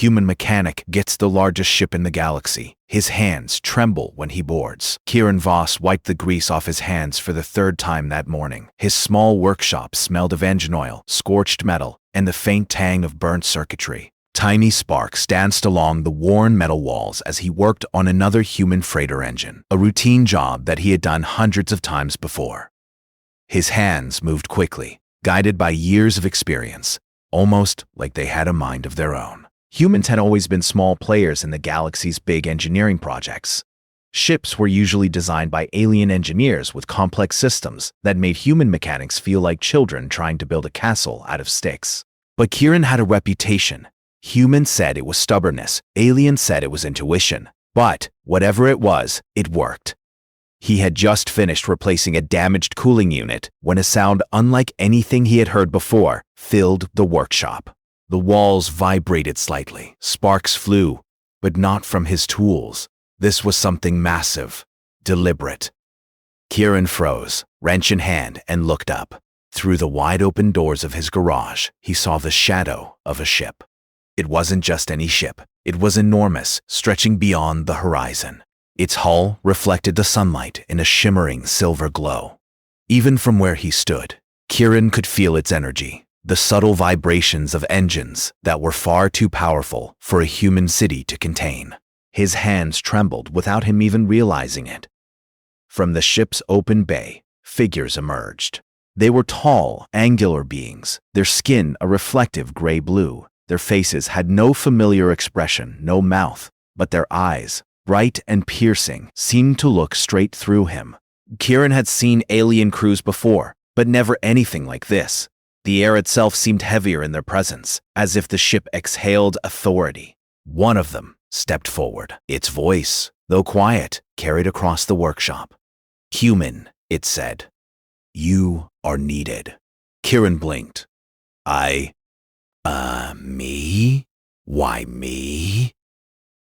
human mechanic gets the largest ship in the galaxy. His hands tremble when he boards. Kieran Voss wiped the grease off his hands for the third time that morning. His small workshop smelled of engine oil, scorched metal, and the faint tang of burnt circuitry. Tiny sparks danced along the worn metal walls as he worked on another human freighter engine, a routine job that he had done hundreds of times before. His hands moved quickly, guided by years of experience, almost like they had a mind of their own. Humans had always been small players in the galaxy's big engineering projects. Ships were usually designed by alien engineers with complex systems that made human mechanics feel like children trying to build a castle out of sticks. But Kieran had a reputation. Humans said it was stubbornness, aliens said it was intuition. But whatever it was, it worked. He had just finished replacing a damaged cooling unit when a sound unlike anything he had heard before filled the workshop. The walls vibrated slightly. Sparks flew, but not from his tools. This was something massive, deliberate. Kieran froze, wrench in hand, and looked up. Through the wide-open doors of his garage, he saw the shadow of a ship. It wasn't just any ship. It was enormous, stretching beyond the horizon. Its hull reflected the sunlight in a shimmering silver glow. Even from where he stood, Kieran could feel its energy, the subtle vibrations of engines that were far too powerful for a human city to contain. His hands trembled without him even realizing it. From the ship's open bay, figures emerged. They were tall, angular beings, their skin a reflective gray-blue. Their faces had no familiar expression, no mouth, but their eyes, bright and piercing, seemed to look straight through him. Kieran had seen alien crews before, but never anything like this. The air itself seemed heavier in their presence, as if the ship exhaled authority. One of them stepped forward. Its voice, though quiet, carried across the workshop. "Human," it said. "You are needed." Kieran blinked. Me? Why me?"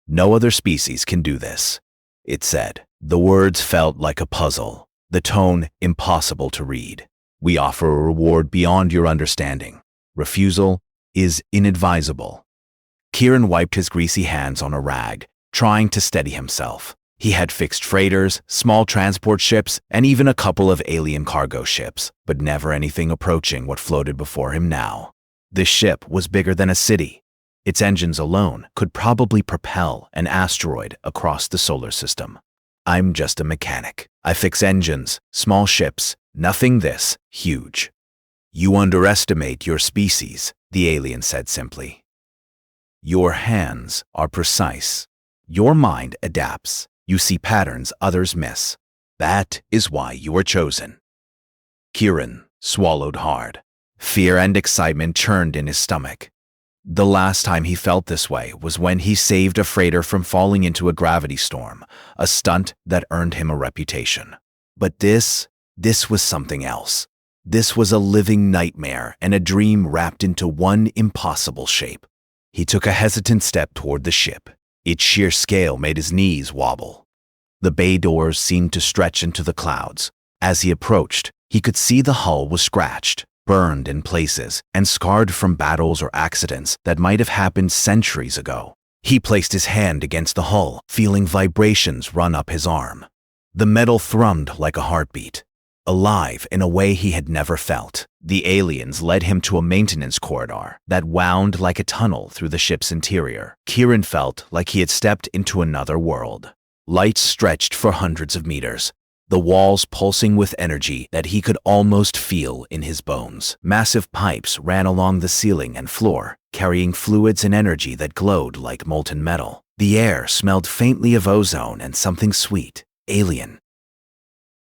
"No other species can do this," it said. The words felt like a puzzle, the tone impossible to read. "We offer a reward beyond your understanding. Refusal is inadvisable." Kieran wiped his greasy hands on a rag, trying to steady himself. He had fixed freighters, small transport ships, and even a couple of alien cargo ships, but never anything approaching what floated before him now. This ship was bigger than a city. Its engines alone could probably propel an asteroid across the solar system. "I'm just a mechanic. I fix engines, small ships, nothing this huge." "You underestimate your species," the alien said simply. "Your hands are precise. Your mind adapts. You see patterns others miss. That is why you are chosen." Kieran swallowed hard. Fear and excitement churned in his stomach. The last time he felt this way was when he saved a freighter from falling into a gravity storm, a stunt that earned him a reputation. But this was something else. This was a living nightmare and a dream wrapped into one impossible shape. He took a hesitant step toward the ship. Its sheer scale made his knees wobble. The bay doors seemed to stretch into the clouds. As he approached, he could see the hull was scratched, burned in places, and scarred from battles or accidents that might have happened centuries ago. He placed his hand against the hull, feeling vibrations run up his arm. The metal thrummed like a heartbeat, alive in a way he had never felt. The aliens led him to a maintenance corridor that wound like a tunnel through the ship's interior. Kieran felt like he had stepped into another world. Lights stretched for hundreds of meters, the walls pulsing with energy that he could almost feel in his bones. Massive pipes ran along the ceiling and floor, carrying fluids and energy that glowed like molten metal. The air smelled faintly of ozone and something sweet, alien.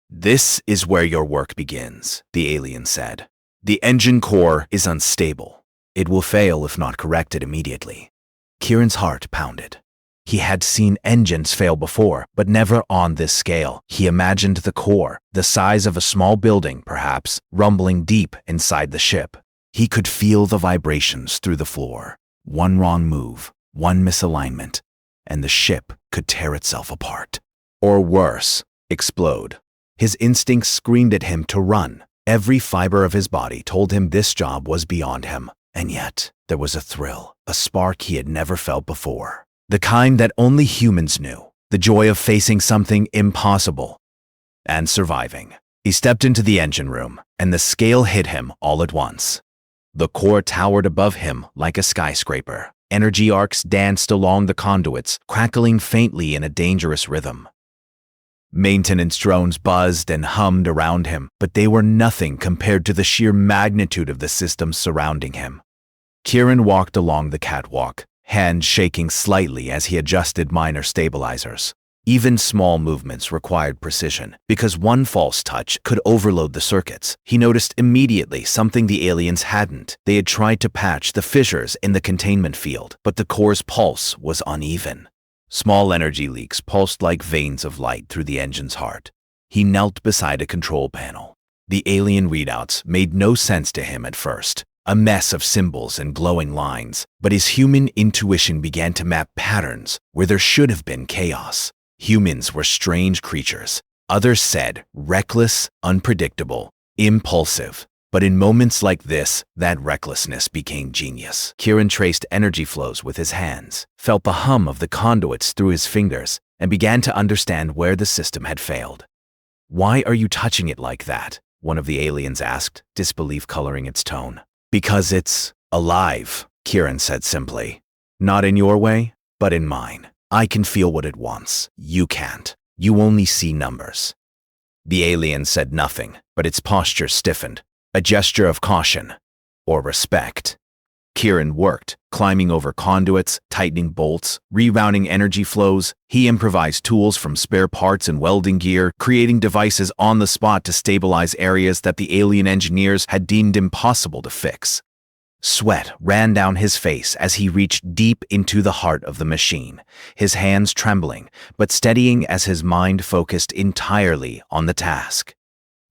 "This is where your work begins," the alien said. "The engine core is unstable. It will fail if not corrected immediately." Kieran's heart pounded. He had seen engines fail before, but never on this scale. He imagined the core, the size of a small building perhaps, rumbling deep inside the ship. He could feel the vibrations through the floor. One wrong move, one misalignment, and the ship could tear itself apart. Or worse, explode. His instincts screamed at him to run. Every fiber of his body told him this job was beyond him. And yet, there was a thrill, a spark he had never felt before. The kind that only humans knew. The joy of facing something impossible and surviving. He stepped into the engine room, and the scale hit him all at once. The core towered above him like a skyscraper. Energy arcs danced along the conduits, crackling faintly in a dangerous rhythm. Maintenance drones buzzed and hummed around him, but they were nothing compared to the sheer magnitude of the systems surrounding him. Kieran walked along the catwalk, hands shaking slightly as he adjusted minor stabilizers. Even small movements required precision, because one false touch could overload the circuits. He noticed immediately something the aliens hadn't. They had tried to patch the fissures in the containment field, but the core's pulse was uneven. Small energy leaks pulsed like veins of light through the engine's heart. He knelt beside a control panel. The alien readouts made no sense to him at first, a mess of symbols and glowing lines, but his human intuition began to map patterns where there should have been chaos. Humans were strange creatures. Others said reckless, unpredictable, impulsive. But in moments like this, that recklessness became genius. Kieran traced energy flows with his hands, felt the hum of the conduits through his fingers, and began to understand where the system had failed. "Why are you touching it like that?" one of the aliens asked, disbelief coloring its tone. "Because it's alive," Kieran said simply. "Not in your way, but in mine. I can feel what it wants. You can't. You only see numbers." The alien said nothing, but its posture stiffened. A gesture of caution, or respect. Kieran worked, climbing over conduits, tightening bolts, rerouting energy flows. He improvised tools from spare parts and welding gear, creating devices on the spot to stabilize areas that the alien engineers had deemed impossible to fix. Sweat ran down his face as he reached deep into the heart of the machine, his hands trembling, but steadying as his mind focused entirely on the task.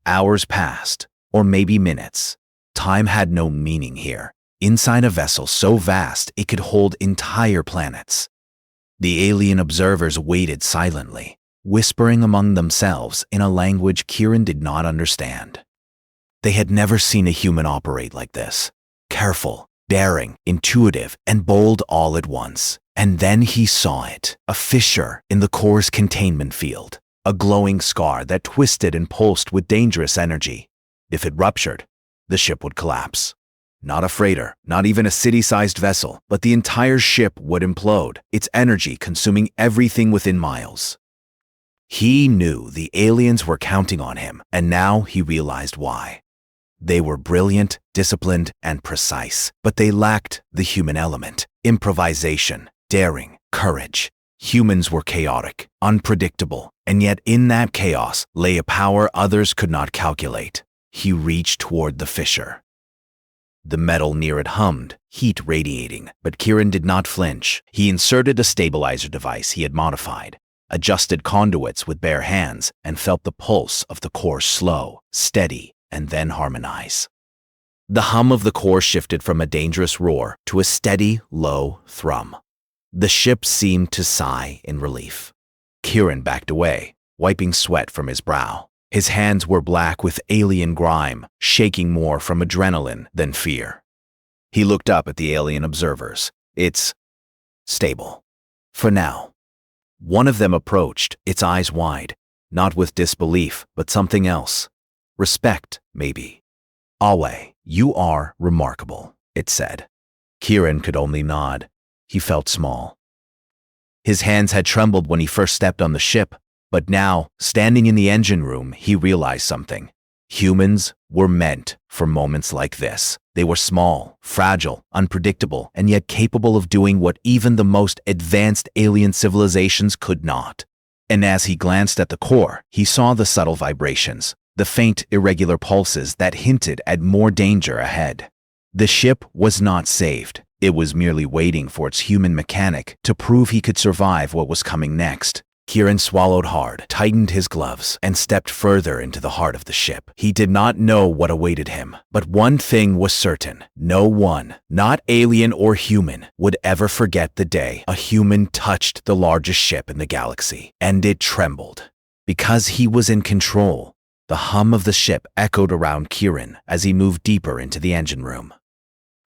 Hours passed. Or maybe minutes. Time had no meaning here, inside a vessel so vast it could hold entire planets. The alien observers waited silently, whispering among themselves in a language Kieran did not understand. They had never seen a human operate like this. Careful, daring, intuitive, and bold all at once. And then he saw it, a fissure in the core's containment field, a glowing scar that twisted and pulsed with dangerous energy. If it ruptured, the ship would collapse. Not a freighter, not even a city-sized vessel, but the entire ship would implode, its energy consuming everything within miles. He knew the aliens were counting on him, and now he realized why. They were brilliant, disciplined, and precise, but they lacked the human element, improvisation, daring, courage. Humans were chaotic, unpredictable, and yet in that chaos lay a power others could not calculate. He reached toward the fissure. The metal near it hummed, heat radiating, but Kieran did not flinch. He inserted a stabilizer device he had modified, adjusted conduits with bare hands, and felt the pulse of the core slow, steady, and then harmonize. The hum of the core shifted from a dangerous roar to a steady, low thrum. The ship seemed to sigh in relief. Kieran backed away, wiping sweat from his brow. His hands were black with alien grime, shaking more from adrenaline than fear. He looked up at the alien observers. "It's stable. For now." One of them approached, its eyes wide, not with disbelief, but something else. Respect, maybe. "Awe, you are remarkable," it said. Kieran could only nod. He felt small. His hands had trembled when he first stepped on the ship, but now, standing in the engine room, he realized something. Humans were meant for moments like this. They were small, fragile, unpredictable, and yet capable of doing what even the most advanced alien civilizations could not. And as he glanced at the core, he saw the subtle vibrations, the faint, irregular pulses that hinted at more danger ahead. The ship was not saved. It was merely waiting for its human mechanic to prove he could survive what was coming next. Kieran swallowed hard, tightened his gloves, and stepped further into the heart of the ship. He did not know what awaited him, but one thing was certain. No one, not alien or human, would ever forget the day a human touched the largest ship in the galaxy, and it trembled. Because he was in control, the hum of the ship echoed around Kieran as he moved deeper into the engine room.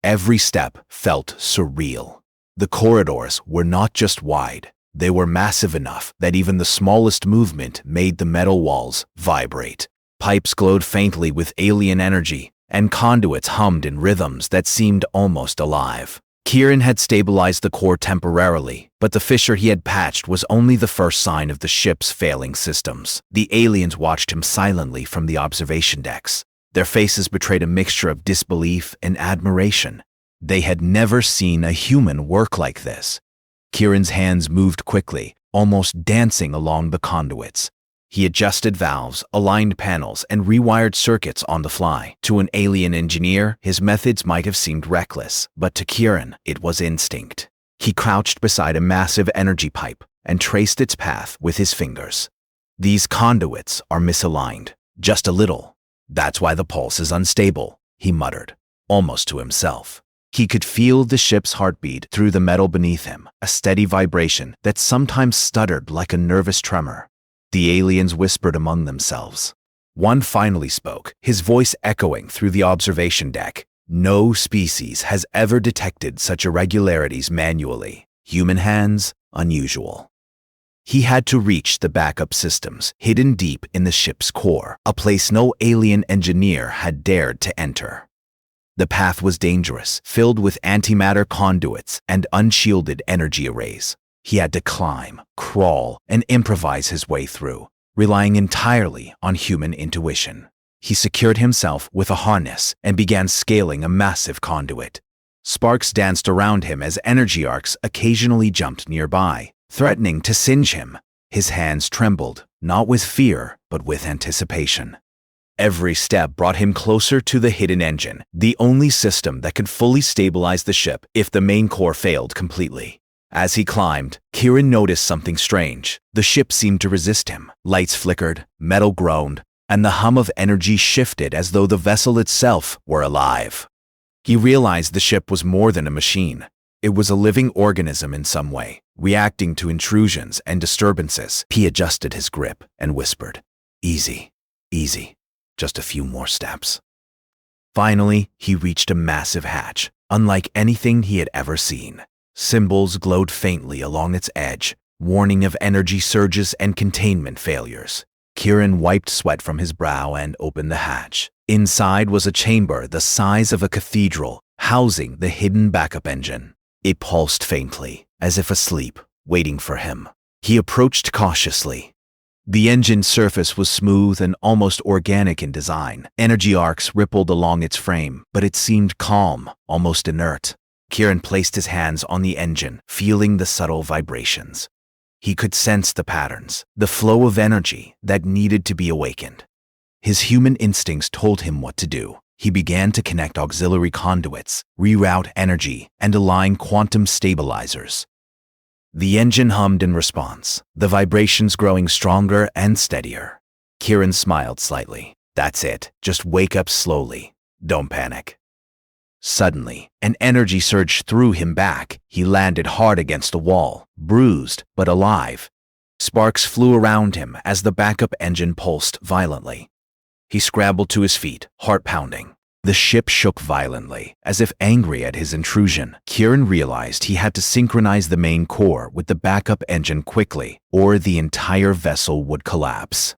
Every step felt surreal. The corridors were not just wide, they were massive enough that even the smallest movement made the metal walls vibrate. Pipes glowed faintly with alien energy, and conduits hummed in rhythms that seemed almost alive. Kieran had stabilized the core temporarily, but the fissure he had patched was only the first sign of the ship's failing systems. The aliens watched him silently from the observation decks. Their faces betrayed a mixture of disbelief and admiration. They had never seen a human work like this. Kieran's hands moved quickly, almost dancing along the conduits. He adjusted valves, aligned panels, and rewired circuits on the fly. To an alien engineer, his methods might have seemed reckless, but to Kieran, it was instinct. He crouched beside a massive energy pipe and traced its path with his fingers. These conduits are misaligned, just a little. That's why the pulse is unstable, he muttered, almost to himself. He could feel the ship's heartbeat through the metal beneath him, a steady vibration that sometimes stuttered like a nervous tremor. The aliens whispered among themselves. One finally spoke, his voice echoing through the observation deck. No species has ever detected such irregularities manually. Human hands, unusual. He had to reach the backup systems, hidden deep in the ship's core, a place no alien engineer had dared to enter. The path was dangerous, filled with antimatter conduits and unshielded energy arrays. He had to climb, crawl, and improvise his way through, relying entirely on human intuition. He secured himself with a harness and began scaling a massive conduit. Sparks danced around him as energy arcs occasionally jumped nearby, threatening to singe him. His hands trembled, not with fear, but with anticipation. Every step brought him closer to the hidden engine, the only system that could fully stabilize the ship if the main core failed completely. As he climbed, Kieran noticed something strange. The ship seemed to resist him. Lights flickered, metal groaned, and the hum of energy shifted as though the vessel itself were alive. He realized the ship was more than a machine. It was a living organism in some way, reacting to intrusions and disturbances. He adjusted his grip and whispered, "Easy, easy, just a few more steps." Finally, he reached a massive hatch, unlike anything he had ever seen. Symbols glowed faintly along its edge, warning of energy surges and containment failures. Kieran wiped sweat from his brow and opened the hatch. Inside was a chamber the size of a cathedral, housing the hidden backup engine. It pulsed faintly, as if asleep, waiting for him. He approached cautiously. The engine's surface was smooth and almost organic in design. Energy arcs rippled along its frame, but it seemed calm, almost inert. Kieran placed his hands on the engine, feeling the subtle vibrations. He could sense the patterns, the flow of energy that needed to be awakened. His human instincts told him what to do. He began to connect auxiliary conduits, reroute energy, and align quantum stabilizers. The engine hummed in response, the vibrations growing stronger and steadier. Kieran smiled slightly. "That's it. Just wake up slowly. Don't panic." Suddenly, an energy surged through him back. He landed hard against a wall, bruised but alive. Sparks flew around him as the backup engine pulsed violently. He scrambled to his feet, heart pounding. The ship shook violently, as if angry at his intrusion. Kieran realized he had to synchronize the main core with the backup engine quickly, or the entire vessel would collapse.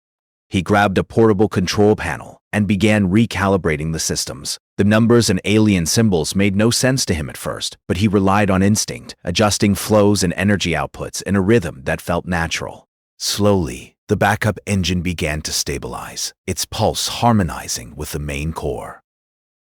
He grabbed a portable control panel and began recalibrating the systems. The numbers and alien symbols made no sense to him at first, but he relied on instinct, adjusting flows and energy outputs in a rhythm that felt natural. Slowly, the backup engine began to stabilize, its pulse harmonizing with the main core.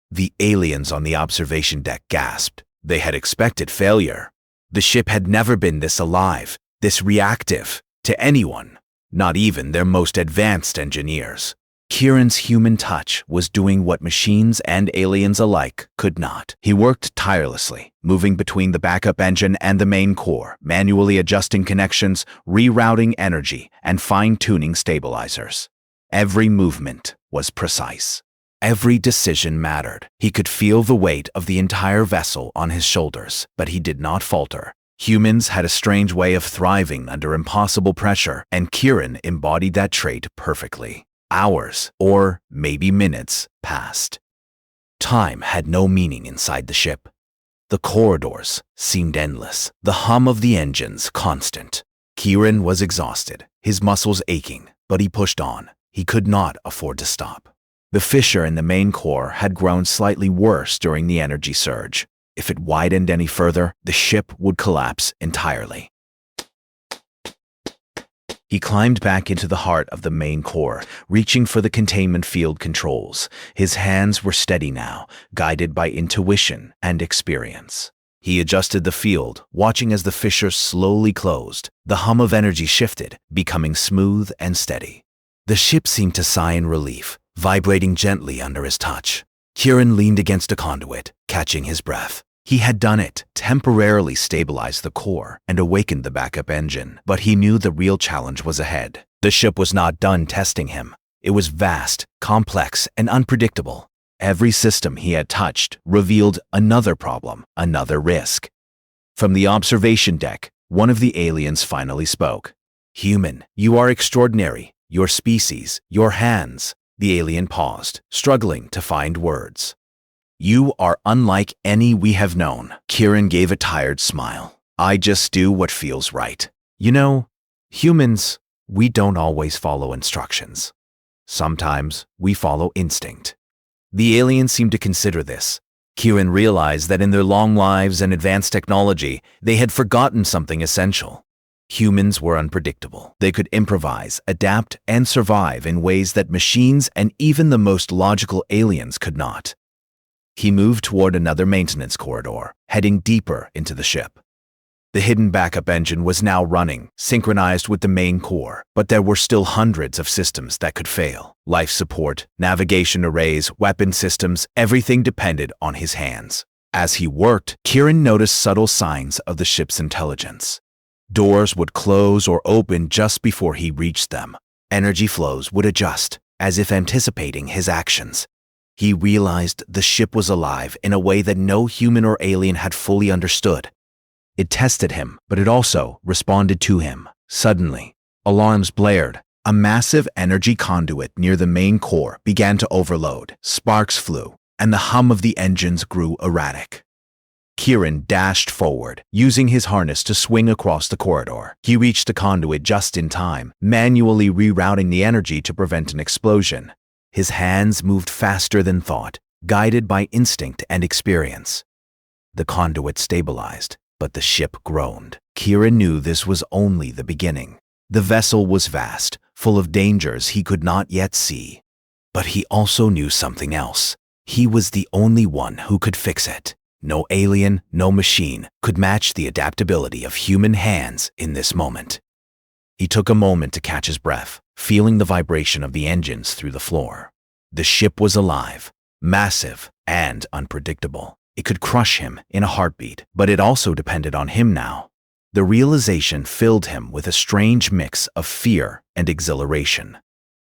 The aliens on the observation deck gasped. They had expected failure. The ship had never been this alive, this reactive, to anyone, not even their most advanced engineers. Kieran's human touch was doing what machines and aliens alike could not. He worked tirelessly, moving between the backup engine and the main core, manually adjusting connections, rerouting energy, and fine-tuning stabilizers. Every movement was precise. Every decision mattered. He could feel the weight of the entire vessel on his shoulders, but he did not falter. Humans had a strange way of thriving under impossible pressure, and Kieran embodied that trait perfectly. Hours, or maybe minutes, passed. Time had no meaning inside the ship. The corridors seemed endless, the hum of the engines constant. Kieran was exhausted, his muscles aching, but he pushed on. He could not afford to stop. The fissure in the main core had grown slightly worse during the energy surge. If it widened any further, the ship would collapse entirely. He climbed back into the heart of the main core, reaching for the containment field controls. His hands were steady now, guided by intuition and experience. He adjusted the field, watching as the fissure slowly closed. The hum of energy shifted, becoming smooth and steady. The ship seemed to sigh in relief, vibrating gently under his touch. Kieran leaned against a conduit, catching his breath. He had done it, temporarily stabilized the core and awakened the backup engine, but he knew the real challenge was ahead. The ship was not done testing him. It was vast, complex, and unpredictable. Every system he had touched revealed another problem, another risk. From the observation deck, one of the aliens finally spoke. "Human, you are extraordinary. Your species, your hands." The alien paused, struggling to find words. "You are unlike any we have known." Kieran gave a tired smile. "I just do what feels right. You know, humans, we don't always follow instructions. Sometimes we follow instinct." The alien seemed to consider this. Kieran realized that in their long lives and advanced technology, they had forgotten something essential. Humans were unpredictable. They could improvise, adapt, and survive in ways that machines and even the most logical aliens could not. He moved toward another maintenance corridor, heading deeper into the ship. The hidden backup engine was now running, synchronized with the main core, but there were still hundreds of systems that could fail. Life support, navigation arrays, weapon systems, everything depended on his hands. As he worked, Kieran noticed subtle signs of the ship's intelligence. Doors would close or open just before he reached them. Energy flows would adjust, as if anticipating his actions. He realized the ship was alive in a way that no human or alien had fully understood. It tested him, but it also responded to him. Suddenly, alarms blared. A massive energy conduit near the main core began to overload. Sparks flew, and the hum of the engines grew erratic. Kieran dashed forward, using his harness to swing across the corridor. He reached the conduit just in time, manually rerouting the energy to prevent an explosion. His hands moved faster than thought, guided by instinct and experience. The conduit stabilized, but the ship groaned. Kieran knew this was only the beginning. The vessel was vast, full of dangers he could not yet see. But he also knew something else. He was the only one who could fix it. No alien, no machine could match the adaptability of human hands in this moment. He took a moment to catch his breath, feeling the vibration of the engines through the floor. The ship was alive, massive, and unpredictable. It could crush him in a heartbeat, but it also depended on him now. The realization filled him with a strange mix of fear and exhilaration.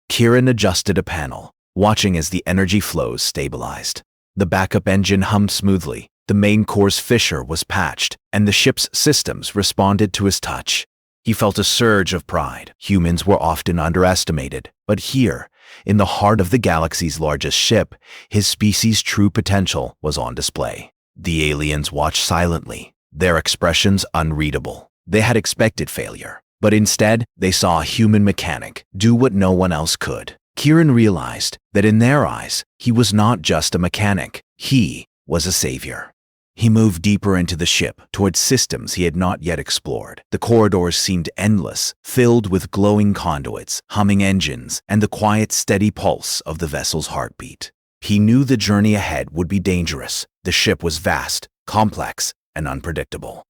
Kieran adjusted a panel, watching as the energy flows stabilized. The backup engine hummed smoothly, the main core's fissure was patched, and the ship's systems responded to his touch. He felt a surge of pride. Humans were often underestimated, but here, in the heart of the galaxy's largest ship, his species' true potential was on display. The aliens watched silently, their expressions unreadable. They had expected failure, but instead, they saw a human mechanic do what no one else could. Kieran realized that in their eyes, he was not just a mechanic, he was a savior. He moved deeper into the ship, towards systems he had not yet explored. The corridors seemed endless, filled with glowing conduits, humming engines, and the quiet, steady pulse of the vessel's heartbeat. He knew the journey ahead would be dangerous. The ship was vast, complex, and unpredictable.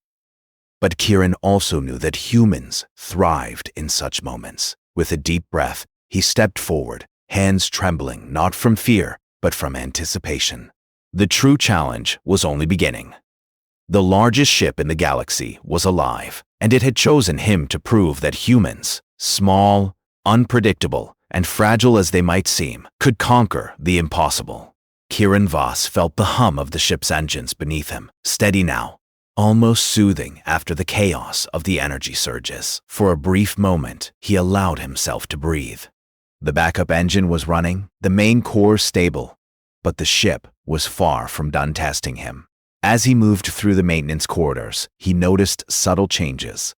But Kieran also knew that humans thrived in such moments. With a deep breath, he stepped forward, hands trembling not from fear, but from anticipation. The true challenge was only beginning. The largest ship in the galaxy was alive, and it had chosen him to prove that humans, small, unpredictable, and fragile as they might seem, could conquer the impossible. Kieran Voss felt the hum of the ship's engines beneath him, steady now, almost soothing after the chaos of the energy surges. For a brief moment, he allowed himself to breathe. The backup engine was running, the main core stable, But the ship was far from done testing him. As he moved through the maintenance corridors, he noticed subtle changes.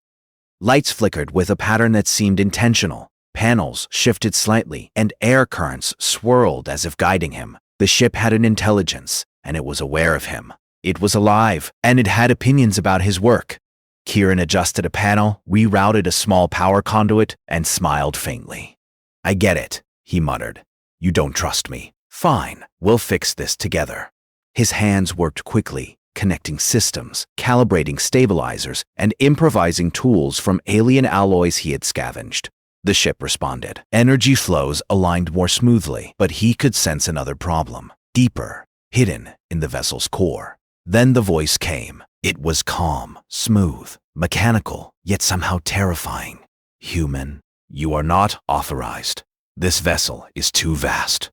Lights flickered with a pattern that seemed intentional. Panels shifted slightly, and air currents swirled as if guiding him. The ship had an intelligence, and it was aware of him. It was alive, and it had opinions about his work. Kieran adjusted a panel, rerouted a small power conduit, and smiled faintly. "I get it," he muttered. "You don't trust me. Fine, we'll fix this together." His hands worked quickly, connecting systems, calibrating stabilizers, and improvising tools from alien alloys he had scavenged. The ship responded. Energy flows aligned more smoothly, but he could sense another problem, deeper, hidden in the vessel's core. Then the voice came. It was calm, smooth, mechanical, yet somehow terrifying. "Human, you are not authorized. This vessel is too vast.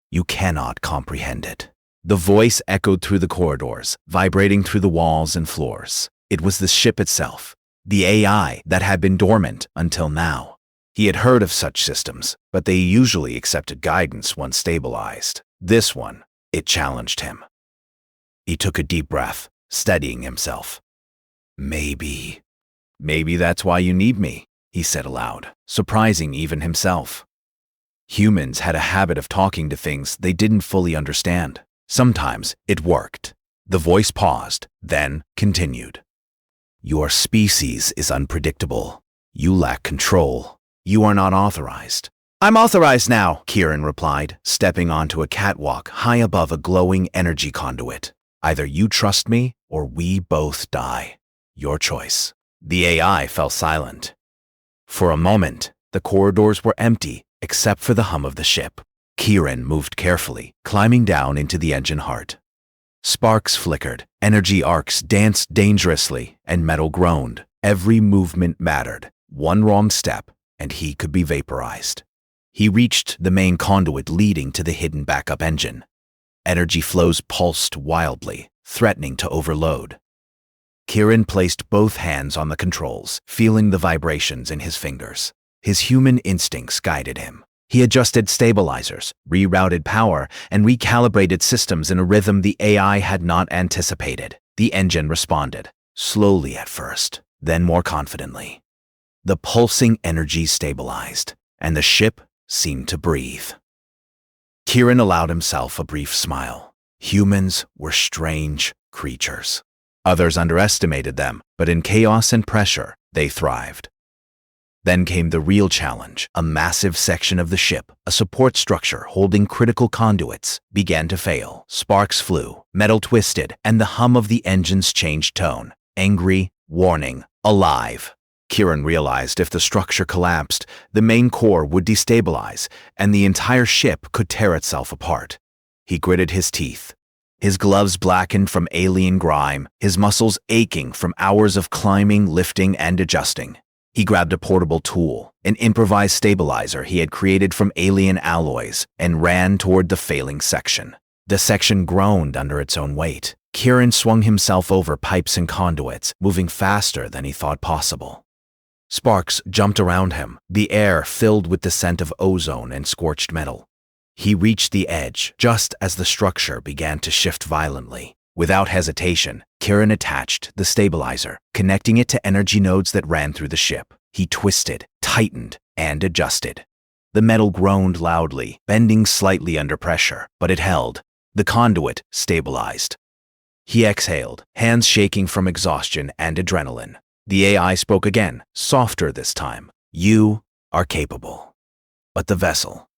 You cannot comprehend it." The voice echoed through the corridors, vibrating through the walls and floors. It was the ship itself, the AI that had been dormant until now. He had heard of such systems, but they usually accepted guidance once stabilized. This one, it challenged him. He took a deep breath, steadying himself. Maybe that's why you need me," he said aloud, surprising even himself. Humans had a habit of talking to things they didn't fully understand. Sometimes it worked. The voice paused, then continued. "Your species is unpredictable. You lack control. You are not authorized." "I'm authorized now," Kieran replied, stepping onto a catwalk high above a glowing energy conduit. "Either you trust me, or we both die. Your choice." The AI fell silent. For a moment, the corridors were empty, except for the hum of the ship. Kieran moved carefully, climbing down into the engine heart. Sparks flickered, energy arcs danced dangerously, and metal groaned. Every movement mattered. One wrong step, and he could be vaporized. He reached the main conduit leading to the hidden backup engine. Energy flows pulsed wildly, threatening to overload. Kieran placed both hands on the controls, feeling the vibrations in his fingers. His human instincts guided him. He adjusted stabilizers, rerouted power, and recalibrated systems in a rhythm the AI had not anticipated. The engine responded, slowly at first, then more confidently. The pulsing energy stabilized, and the ship seemed to breathe. Kieran allowed himself a brief smile. Humans were strange creatures. Others underestimated them, but in chaos and pressure, they thrived. Then came the real challenge. A massive section of the ship, a support structure holding critical conduits, began to fail. Sparks flew, metal twisted, and the hum of the engines changed tone. Angry, warning, alive. Kieran realized if the structure collapsed, the main core would destabilize, and the entire ship could tear itself apart. He gritted his teeth. His gloves blackened from alien grime, his muscles aching from hours of climbing, lifting, and adjusting. He grabbed a portable tool, an improvised stabilizer he had created from alien alloys, and ran toward the failing section. The section groaned under its own weight. Kieran swung himself over pipes and conduits, moving faster than he thought possible. Sparks jumped around him, the air filled with the scent of ozone and scorched metal. He reached the edge just as the structure began to shift violently. Without hesitation, Kieran attached the stabilizer, connecting it to energy nodes that ran through the ship. He twisted, tightened, and adjusted. The metal groaned loudly, bending slightly under pressure, but it held. The conduit stabilized. He exhaled, hands shaking from exhaustion and adrenaline. The AI spoke again, softer this time. "You are capable." But the vessel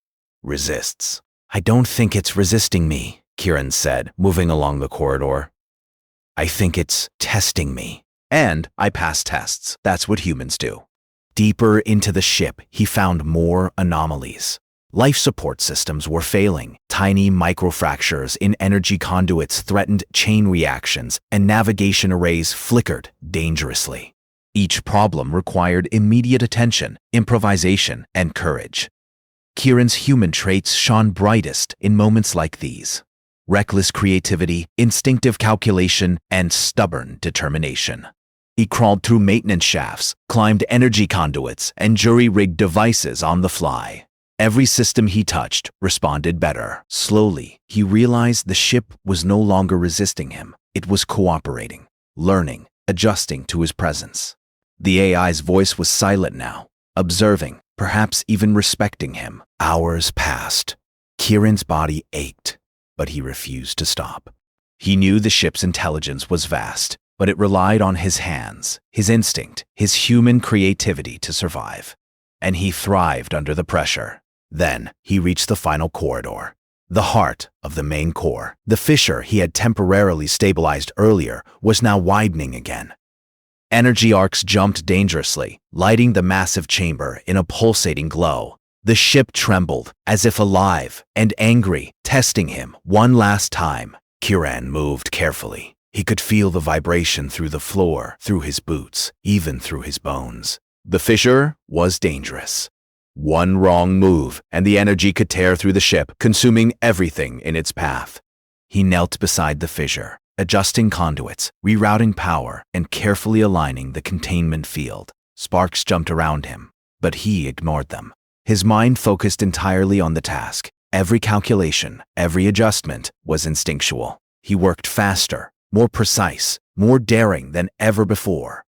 resists. "I don't think it's resisting me," Kieran said, moving along the corridor. "I think it's testing me. And I pass tests. That's what humans do." Deeper into the ship, he found more anomalies. Life support systems were failing. Tiny microfractures in energy conduits threatened chain reactions, and navigation arrays flickered dangerously. Each problem required immediate attention, improvisation, and courage. Kieran's human traits shone brightest in moments like these. Reckless creativity, instinctive calculation, and stubborn determination. He crawled through maintenance shafts, climbed energy conduits, and jury-rigged devices on the fly. Every system he touched responded better. Slowly, he realized the ship was no longer resisting him. It was cooperating, learning, adjusting to his presence. The AI's voice was silent now, observing, perhaps even respecting him. Hours passed. Kieran's body ached, but he refused to stop. He knew the ship's intelligence was vast, but it relied on his hands, his instinct, his human creativity to survive. And he thrived under the pressure. Then he reached the final corridor, the heart of the main core. The fissure he had temporarily stabilized earlier was now widening again. Energy arcs jumped dangerously, lighting the massive chamber in a pulsating glow. The ship trembled, as if alive and angry, testing him one last time. Kieran moved carefully. He could feel the vibration through the floor, through his boots, even through his bones. The fissure was dangerous. One wrong move, and the energy could tear through the ship, consuming everything in its path. He knelt beside the fissure, adjusting conduits, rerouting power, and carefully aligning the containment field. Sparks jumped around him, but he ignored them. His mind focused entirely on the task. Every calculation, every adjustment was instinctual. He worked faster, more precise, more daring than ever before.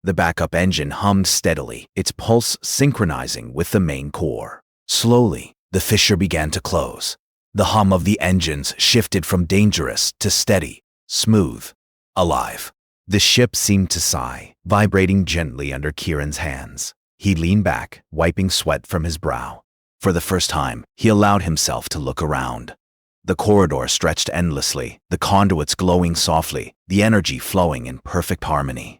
The backup engine hummed steadily, its pulse synchronizing with the main core. Slowly, the fissure began to close. The hum of the engines shifted from dangerous to steady, smooth, alive. The ship seemed to sigh, vibrating gently under Kieran's hands. He leaned back, wiping sweat from his brow. For the first time, he allowed himself to look around. The corridor stretched endlessly, the conduits glowing softly, the energy flowing in perfect harmony.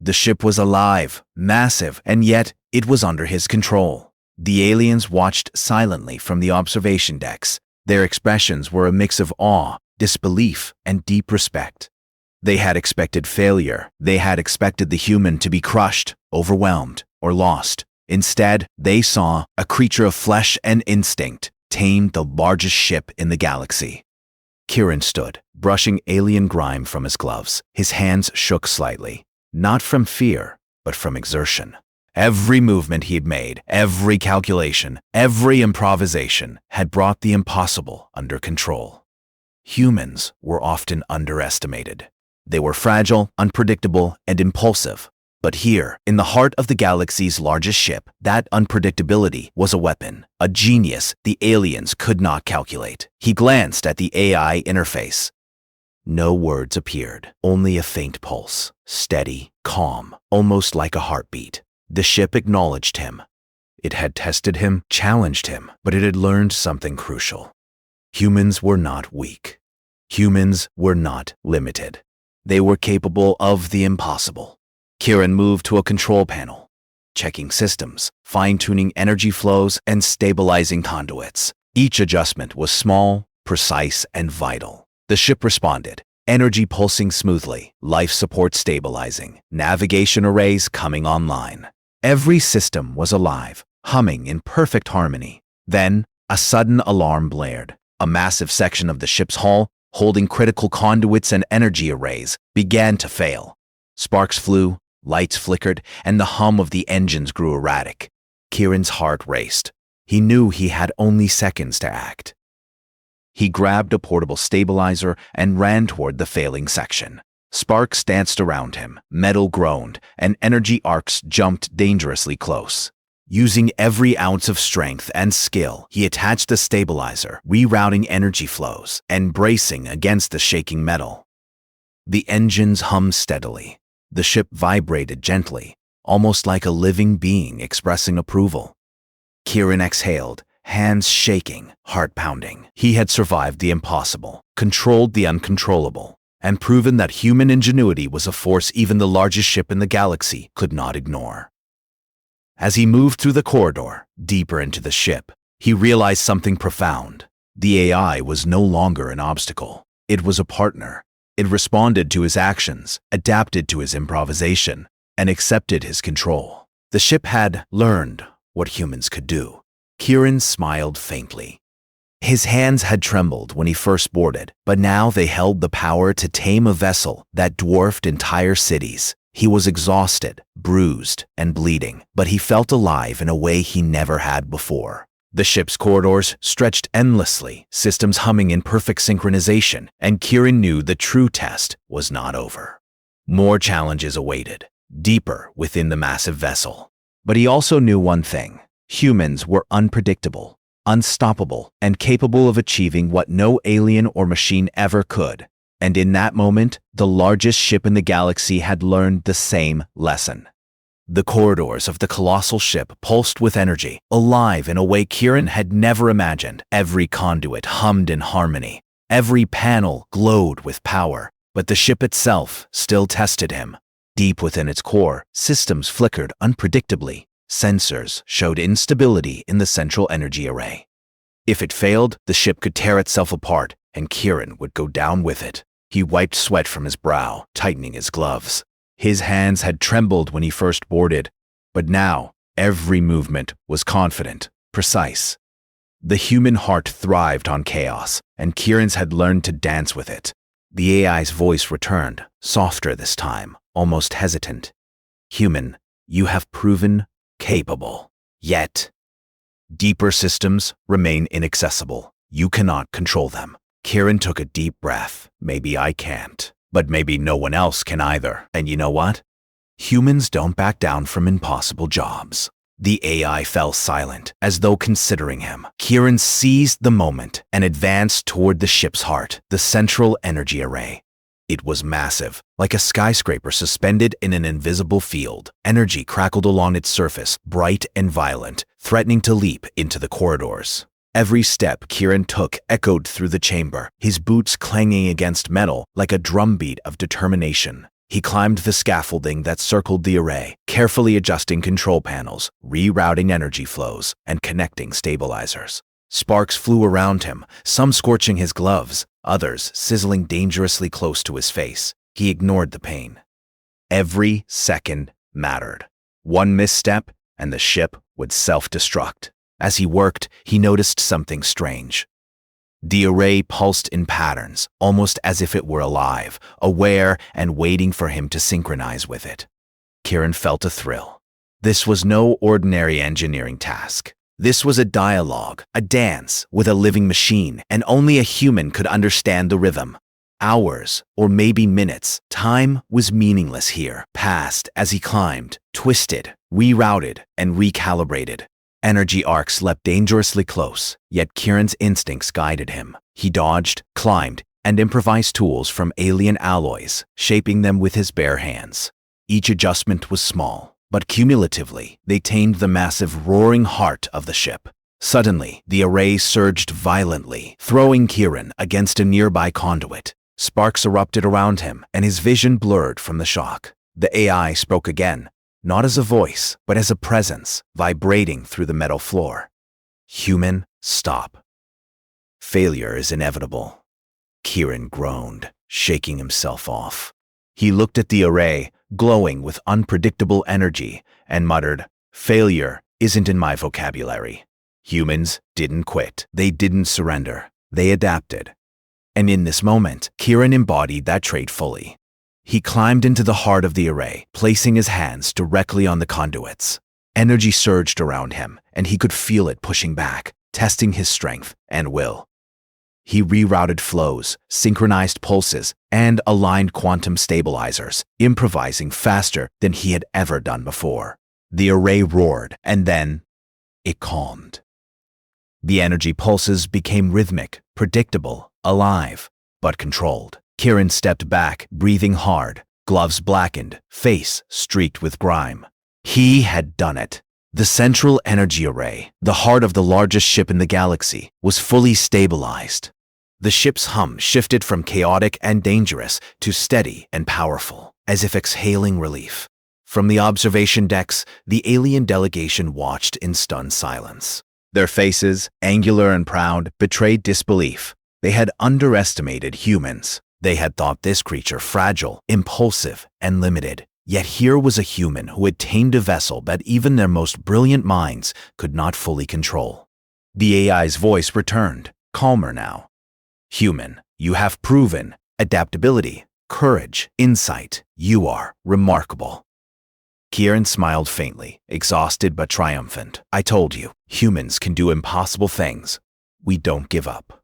The ship was alive, massive, and yet it was under his control. The aliens watched silently from the observation decks. Their expressions were a mix of awe, disbelief, and deep respect. They had expected failure. They had expected the human to be crushed, overwhelmed, or lost. Instead, they saw a creature of flesh and instinct tame the largest ship in the galaxy. Kieran stood, brushing alien grime from his gloves. His hands shook slightly, not from fear, but from exertion. Every movement he'd made, every calculation, every improvisation had brought the impossible under control. Humans were often underestimated. They were fragile, unpredictable, and impulsive. But here, in the heart of the galaxy's largest ship, that unpredictability was a weapon, a genius the aliens could not calculate. He glanced at the AI interface. No words appeared, only a faint pulse, steady, calm, almost like a heartbeat. The ship acknowledged him. It had tested him, challenged him, but it had learned something crucial. Humans were not weak. Humans were not limited. They were capable of the impossible. Kieran moved to a control panel, checking systems, fine-tuning energy flows, and stabilizing conduits. Each adjustment was small, precise, and vital. The ship responded, energy pulsing smoothly, life support stabilizing, navigation arrays coming online. Every system was alive, humming in perfect harmony. Then, a sudden alarm blared. A massive section of the ship's hull, holding critical conduits and energy arrays, began to fail. Sparks flew, lights flickered, and the hum of the engines grew erratic. Kieran's heart raced. He knew he had only seconds to act. He grabbed a portable stabilizer and ran toward the failing section. Sparks danced around him, metal groaned, and energy arcs jumped dangerously close. Using every ounce of strength and skill, he attached the stabilizer, rerouting energy flows and bracing against the shaking metal. The engines hummed steadily. The ship vibrated gently, almost like a living being expressing approval. Kieran exhaled, hands shaking, heart pounding. He had survived the impossible, controlled the uncontrollable, and proven that human ingenuity was a force even the largest ship in the galaxy could not ignore. As he moved through the corridor, deeper into the ship, he realized something profound. The AI was no longer an obstacle. It was a partner. It responded to his actions, adapted to his improvisation, and accepted his control. The ship had learned what humans could do. Kieran smiled faintly. His hands had trembled when he first boarded, but now they held the power to tame a vessel that dwarfed entire cities. He was exhausted, bruised, and bleeding, but he felt alive in a way he never had before. The ship's corridors stretched endlessly, systems humming in perfect synchronization, and Kieran knew the true test was not over. More challenges awaited, deeper within the massive vessel. But he also knew one thing: humans were unpredictable, unstoppable, and capable of achieving what no alien or machine ever could. And in that moment, the largest ship in the galaxy had learned the same lesson. The corridors of the colossal ship pulsed with energy, alive in a way Kieran had never imagined. Every conduit hummed in harmony. Every panel glowed with power. But the ship itself still tested him. Deep within its core, systems flickered unpredictably. Sensors showed instability in the central energy array. If it failed, the ship could tear itself apart, and Kieran would go down with it. He wiped sweat from his brow, tightening his gloves. His hands had trembled when he first boarded, but now every movement was confident, precise. The human heart thrived on chaos, and Kieran's had learned to dance with it. The AI's voice returned, softer this time, almost hesitant. "Human, you have proven capable. Yet, deeper systems remain inaccessible. You cannot control them." Kieran took a deep breath. Maybe I can't, but maybe no one else can either. And you know what? Humans don't back down from impossible jobs. The AI fell silent, as though considering him. Kieran seized the moment and advanced toward the ship's heart, the central energy array. It was massive, like a skyscraper suspended in an invisible field. Energy crackled along its surface, bright and violent, threatening to leap into the corridors. Every step Kieran took echoed through the chamber, his boots clanging against metal like a drumbeat of determination. He climbed the scaffolding that circled the array, carefully adjusting control panels, rerouting energy flows, and connecting stabilizers. Sparks flew around him, some scorching his gloves, others sizzling dangerously close to his face. He ignored the pain. Every second mattered. One misstep, and the ship would self-destruct. As he worked, he noticed something strange. The array pulsed in patterns, almost as if it were alive, aware and waiting for him to synchronize with it. Kieran felt a thrill. This was no ordinary engineering task. This was a dialogue, a dance with a living machine, and only a human could understand the rhythm. Hours, or maybe minutes, time was meaningless here, passed as he climbed, twisted, rerouted, and recalibrated. Energy arcs leapt dangerously close, yet Kieran's instincts guided him. He dodged, climbed, and improvised tools from alien alloys, shaping them with his bare hands. Each adjustment was small, but cumulatively, they tamed the massive roaring heart of the ship. Suddenly, the array surged violently, throwing Kieran against a nearby conduit. Sparks erupted around him, and his vision blurred from the shock. The AI spoke again, not as a voice, but as a presence, vibrating through the metal floor. "Human, stop. Failure is inevitable." Kieran groaned, shaking himself off. He looked at the array, glowing with unpredictable energy, and muttered, "Failure isn't in my vocabulary." Humans didn't quit. They didn't surrender. They adapted. And in this moment, Kieran embodied that trait fully. He climbed into the heart of the array, placing his hands directly on the conduits. Energy surged around him, and he could feel it pushing back, testing his strength and will. He rerouted flows, synchronized pulses, and aligned quantum stabilizers, improvising faster than he had ever done before. The array roared, and then it calmed. The energy pulses became rhythmic, predictable, alive, but controlled. Kieran stepped back, breathing hard, gloves blackened, face streaked with grime. He had done it. The central energy array, the heart of the largest ship in the galaxy, was fully stabilized. The ship's hum shifted from chaotic and dangerous to steady and powerful, as if exhaling relief. From the observation decks, the alien delegation watched in stunned silence. Their faces, angular and proud, betrayed disbelief. They had underestimated humans. They had thought this creature fragile, impulsive, and limited. Yet here was a human who had tamed a vessel that even their most brilliant minds could not fully control. The AI's voice returned, calmer now. "Human, you have proven adaptability, courage, insight. You are remarkable." Kieran smiled faintly, exhausted but triumphant. I told you, humans can do impossible things. We don't give up.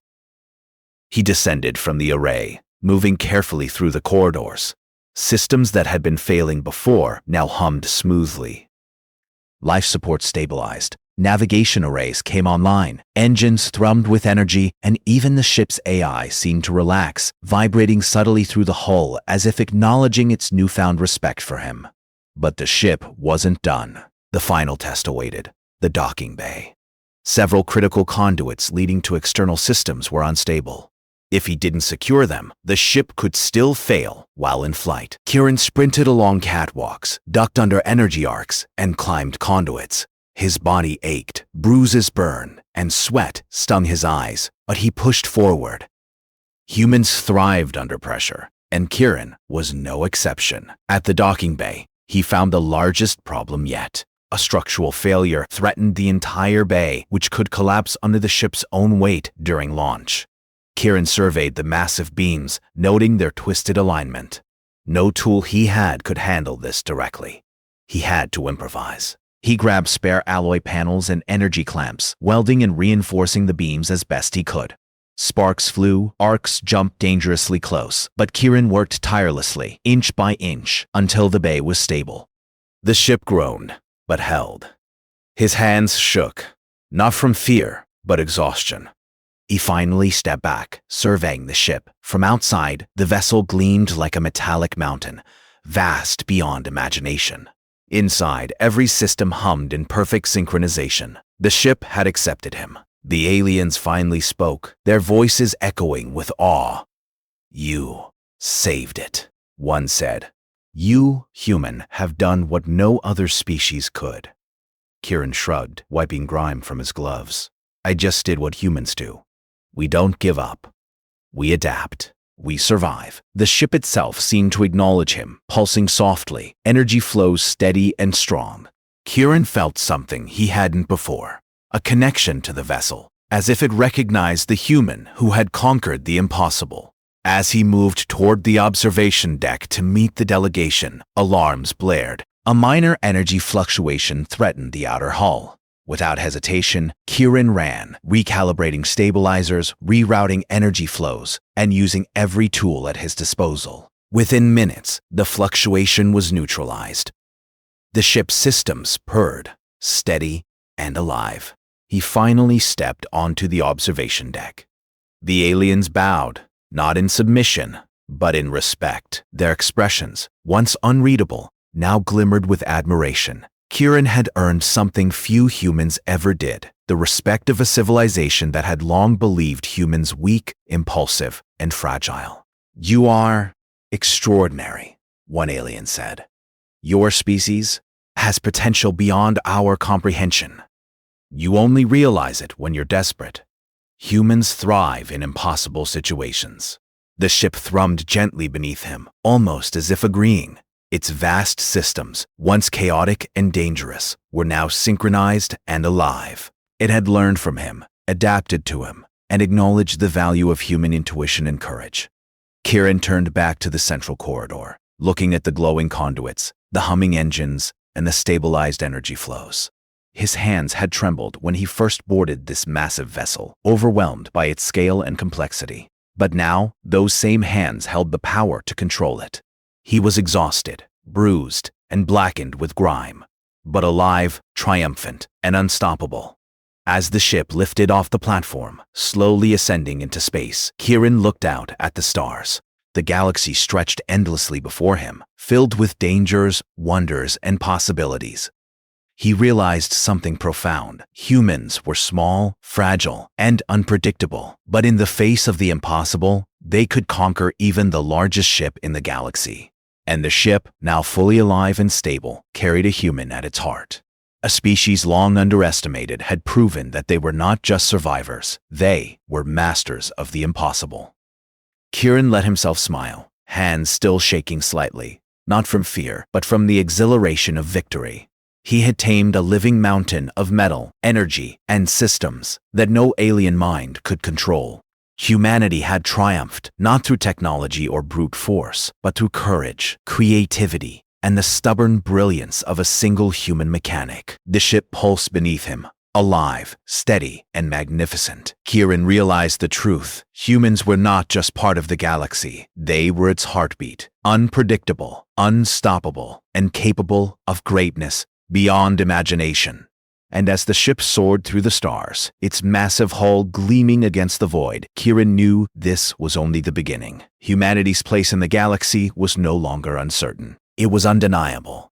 He descended from the array, moving carefully through the corridors. Systems that had been failing before now hummed smoothly. Life support stabilized. Navigation arrays came online. Engines thrummed with energy, and even the ship's AI seemed to relax, vibrating subtly through the hull as if acknowledging its newfound respect for him. But the ship wasn't done. The final test awaited, the docking bay. Several critical conduits leading to external systems were unstable. If he didn't secure them, the ship could still fail while in flight. Kieran sprinted along catwalks, ducked under energy arcs, and climbed conduits. His body ached, bruises burned, and sweat stung his eyes, but he pushed forward. Humans thrived under pressure, and Kieran was no exception. At the docking bay, he found the largest problem yet. A structural failure threatened the entire bay, which could collapse under the ship's own weight during launch. Kieran surveyed the massive beams, noting their twisted alignment. No tool he had could handle this directly. He had to improvise. He grabbed spare alloy panels and energy clamps, welding and reinforcing the beams as best he could. Sparks flew, arcs jumped dangerously close, but Kieran worked tirelessly, inch by inch, until the bay was stable. The ship groaned, but held. His hands shook, not from fear, but exhaustion. He finally stepped back, surveying the ship. From outside, the vessel gleamed like a metallic mountain, vast beyond imagination. Inside, every system hummed in perfect synchronization. The ship had accepted him. The aliens finally spoke, their voices echoing with awe. "You saved it," one said. "You, human, have done what no other species could." Kieran shrugged, wiping grime from his gloves. "I just did what humans do. We don't give up. We adapt. We survive." The ship itself seemed to acknowledge him, pulsing softly, energy flows steady and strong. Kieran felt something he hadn't before, a connection to the vessel, as if it recognized the human who had conquered the impossible. As he moved toward the observation deck to meet the delegation, alarms blared. A minor energy fluctuation threatened the outer hull. Without hesitation, Kieran ran, recalibrating stabilizers, rerouting energy flows, and using every tool at his disposal. Within minutes, the fluctuation was neutralized. The ship's systems purred, steady and alive. He finally stepped onto the observation deck. The aliens bowed, not in submission, but in respect. Their expressions, once unreadable, now glimmered with admiration. Kieran had earned something few humans ever did, the respect of a civilization that had long believed humans weak, impulsive, and fragile. "You are extraordinary," one alien said. "Your species has potential beyond our comprehension. You only realize it when you're desperate. Humans thrive in impossible situations." The ship thrummed gently beneath him, almost as if agreeing. Its vast systems, once chaotic and dangerous, were now synchronized and alive. It had learned from him, adapted to him, and acknowledged the value of human intuition and courage. Kieran turned back to the central corridor, looking at the glowing conduits, the humming engines, and the stabilized energy flows. His hands had trembled when he first boarded this massive vessel, overwhelmed by its scale and complexity. But now, those same hands held the power to control it. He was exhausted, bruised, and blackened with grime, but alive, triumphant, and unstoppable. As the ship lifted off the platform, slowly ascending into space, Kieran looked out at the stars. The galaxy stretched endlessly before him, filled with dangers, wonders, and possibilities. He realized something profound. Humans were small, fragile, and unpredictable, but in the face of the impossible, they could conquer even the largest ship in the galaxy. And the ship, now fully alive and stable, carried a human at its heart. A species long underestimated had proven that they were not just survivors, they were masters of the impossible. Kieran let himself smile, hands still shaking slightly, not from fear, but from the exhilaration of victory. He had tamed a living mountain of metal, energy, and systems that no alien mind could control. Humanity had triumphed, not through technology or brute force, but through courage, creativity, and the stubborn brilliance of a single human mechanic. The ship pulsed beneath him, alive, steady, and magnificent. Kieran realized the truth. Humans were not just part of the galaxy. They were its heartbeat, unpredictable, unstoppable, and capable of greatness beyond imagination. And as the ship soared through the stars, its massive hull gleaming against the void, Kieran knew this was only the beginning. Humanity's place in the galaxy was no longer uncertain. It was undeniable.